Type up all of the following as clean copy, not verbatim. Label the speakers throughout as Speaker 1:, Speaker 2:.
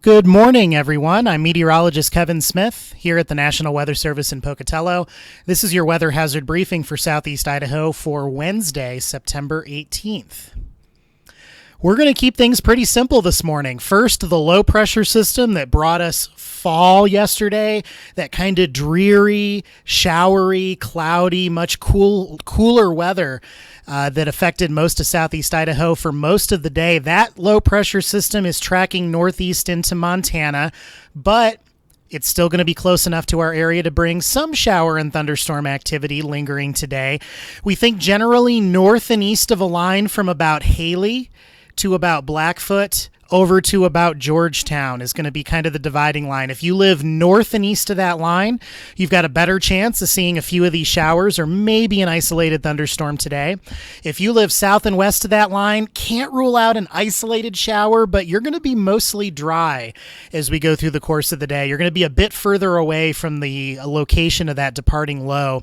Speaker 1: Good morning, everyone. I'm meteorologist Kevin Smith here at the National Weather Service in Pocatello. This is your weather hazard briefing for Southeast Idaho for Wednesday, September 18th. We're going to keep things pretty simple this morning. First, the low pressure system that brought us fall yesterday, that kind of dreary, showery, cloudy, much cooler weather that affected most of Southeast Idaho for most of the day. That low pressure system is tracking northeast into Montana, but it's still going to be close enough to our area to bring some shower and thunderstorm activity lingering today. We think generally north and east of a line from about Haley to about Blackfoot over to about Georgetown is going to be kind of the dividing line. If you live north and east of that line, you've got a better chance of seeing a few of these showers or maybe an isolated thunderstorm today. If you live south and west of that line, can't rule out an isolated shower, but you're going to be mostly dry as we go through the course of the day. You're going to be a bit further away from the location of that departing low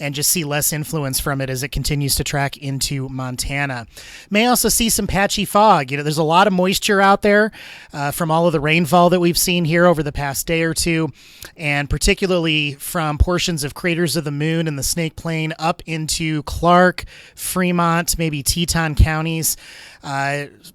Speaker 1: and just see less influence from it as it continues to track into Montana. May also see some patchy fog. There's a lot of moisture out there from all of the rainfall that we've seen here over the past day or two, and particularly from portions of Craters of the Moon and the Snake Plain up into Clark, Fremont, maybe Teton counties.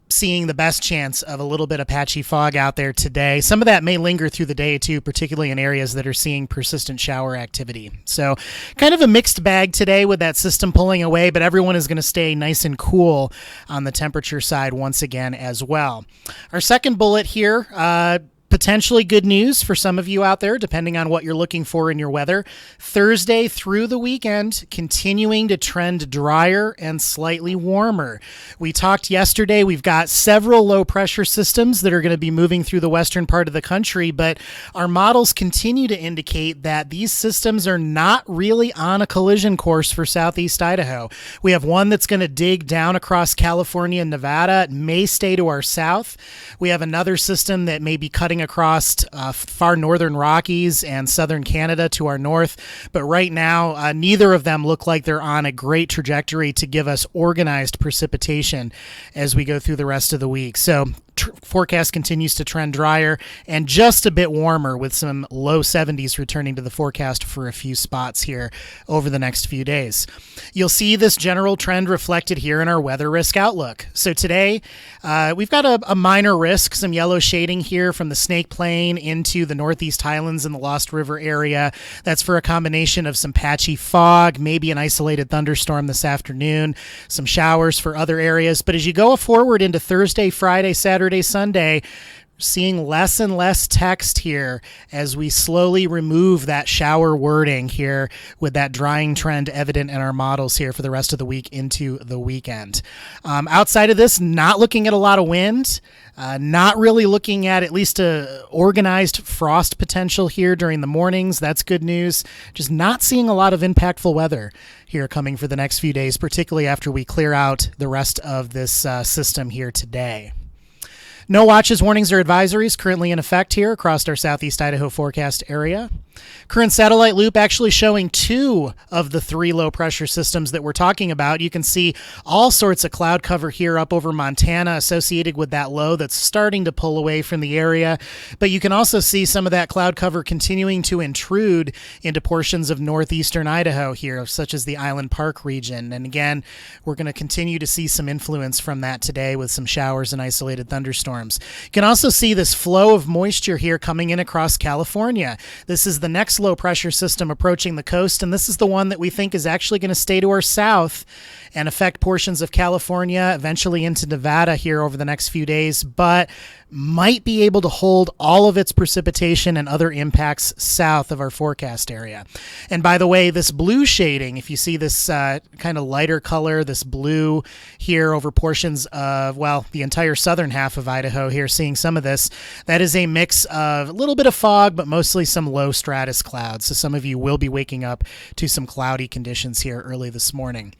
Speaker 1: Seeing the best chance of a little bit of patchy fog out there today. Some of that may linger through the day too, particularly in areas that are seeing persistent shower activity. So kind of a mixed bag today with that system pulling away, but everyone is going to stay nice and cool on the temperature side once again as well. Our second bullet here, potentially good news for some of you out there, depending on what you're looking for in your weather. Thursday through the weekend, continuing to trend drier and slightly warmer. We talked yesterday, we've got several low pressure systems that are going to be moving through the western part of the country, but our models continue to indicate that these systems are not really on a collision course for Southeast Idaho. We have one that's going to dig down across California and Nevada. It may stay to our south. We have another system that may be cutting across far northern Rockies and southern Canada to our north, but right now neither of them look like they're on a great trajectory to give us organized precipitation as we go through the rest of the week. So forecast continues to trend drier and just a bit warmer, with some low 70s returning to the forecast for a few spots here over the next few days. You'll see this general trend reflected here in our weather risk outlook. So today we've got a minor risk, some yellow shading here from the Snake Plain into the Northeast Highlands and the Lost River area. That's for a combination of some patchy fog, maybe an isolated thunderstorm this afternoon, some showers for other areas. But as you go forward into Thursday, Friday, Saturday, Sunday, seeing less and less text here as we slowly remove that shower wording here, with that drying trend evident in our models here for the rest of the week into the weekend. Outside of this, not looking at a lot of wind, not really looking at least a organized frost potential here during the mornings. That's good news. Just not seeing a lot of impactful weather here coming for the next few days, particularly after we clear out the rest of this system here today. No watches, warnings, or advisories currently in effect here across our Southeast Idaho forecast area. Current satellite loop actually showing two of the three low pressure systems that we're talking about. You can see all sorts of cloud cover here up over Montana associated with that low that's starting to pull away from the area. But you can also see some of that cloud cover continuing to intrude into portions of northeastern Idaho here, such as the Island Park region. And again, we're going to continue to see some influence from that today with some showers and isolated thunderstorms. You can also see this flow of moisture here coming in across California. This is the next low pressure system approaching the coast, and this is the one that we think is actually going to stay to our south and affect portions of California, eventually into Nevada here over the next few days, but might be able to hold all of its precipitation and other impacts south of our forecast area. And by the way, this blue shading, if you see this kind of lighter color, this blue here over portions of, well, the entire southern half of Idaho here, seeing some of this, that is a mix of a little bit of fog, but mostly some low stratus clouds. So some of you will be waking up to some cloudy conditions here early this morning.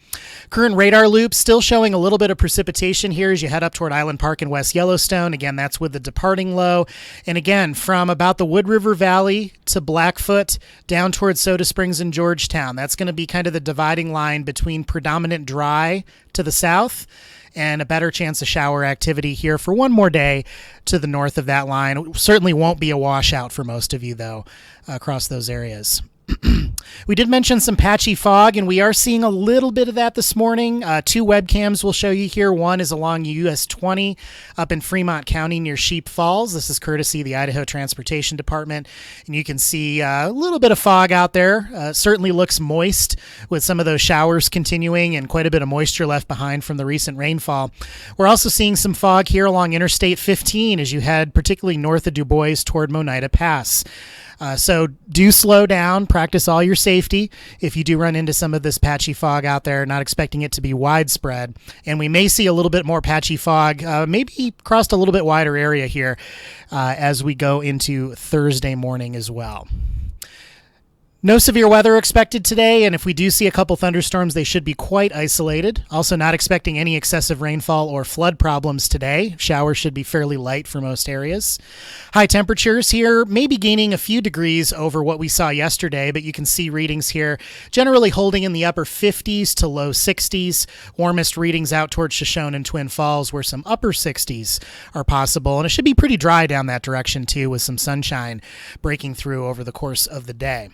Speaker 1: Current radar loop still showing a little bit of precipitation here as you head up toward Island Park and West Yellowstone. Again, that's with the departing low. And again, from about the Wood River Valley to Blackfoot down towards Soda Springs and Georgetown, that's going to be kind of the dividing line between predominant dry to the south and a better chance of shower activity here for one more day to the north of that line. It certainly won't be a washout for most of you, though, across those areas. We did mention some patchy fog, and we are seeing a little bit of that this morning. Two webcams we'll show you here. One is along US 20 up in Fremont County near Sheep Falls. This is courtesy of the Idaho Transportation Department, and you can see a little bit of fog out there. Certainly looks moist with some of those showers continuing and quite a bit of moisture left behind from the recent rainfall. We're also seeing some fog here along Interstate 15 as you head particularly north of Du Bois toward Monida Pass. So do slow down, practice all your safety if you do run into some of this patchy fog out there, not expecting it to be widespread. And we may see a little bit more patchy fog, maybe crossed a little bit wider area here as we go into Thursday morning as well. No severe weather expected today, and if we do see a couple thunderstorms, they should be quite isolated. Also not expecting any excessive rainfall or flood problems today. Showers should be fairly light for most areas. High temperatures here, maybe gaining a few degrees over what we saw yesterday, but you can see readings here generally holding in the upper 50s to low 60s. Warmest readings out towards Shoshone and Twin Falls, where some upper 60s are possible, and it should be pretty dry down that direction too, with some sunshine breaking through over the course of the day.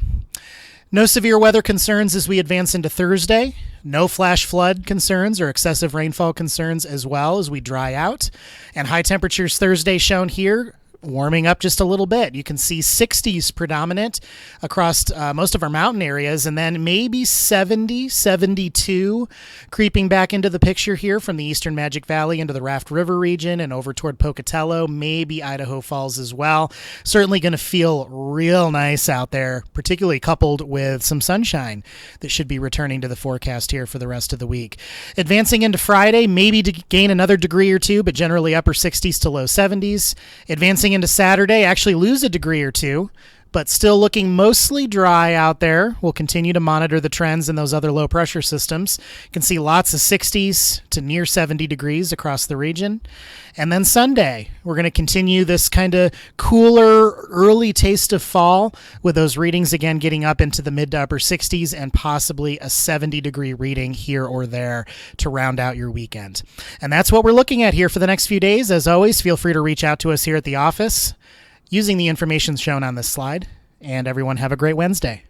Speaker 1: No severe weather concerns as we advance into Thursday. No flash flood concerns or excessive rainfall concerns as well as we dry out. And high temperatures Thursday shown here, warming up just a little bit. You can see 60s predominant across most of our mountain areas, and then maybe 70, 72 creeping back into the picture here from the eastern Magic Valley into the Raft River region and over toward Pocatello, maybe Idaho Falls as well. Certainly going to feel real nice out there, particularly coupled with some sunshine that should be returning to the forecast here for the rest of the week. Advancing into Friday, maybe to gain another degree or two, but generally upper 60s to low 70s. Advancing into Saturday, actually lose a degree or two, but still looking mostly dry out there. We'll continue to monitor the trends in those other low pressure systems. You can see lots of 60s to near 70 degrees across the region. And then Sunday, we're going to continue this kind of cooler early taste of fall with those readings again getting up into the mid to upper 60s and possibly a 70-degree reading here or there to round out your weekend. And that's what we're looking at here for the next few days. As always, feel free to reach out to us here at the office using the information shown on this slide. And everyone have a great Wednesday.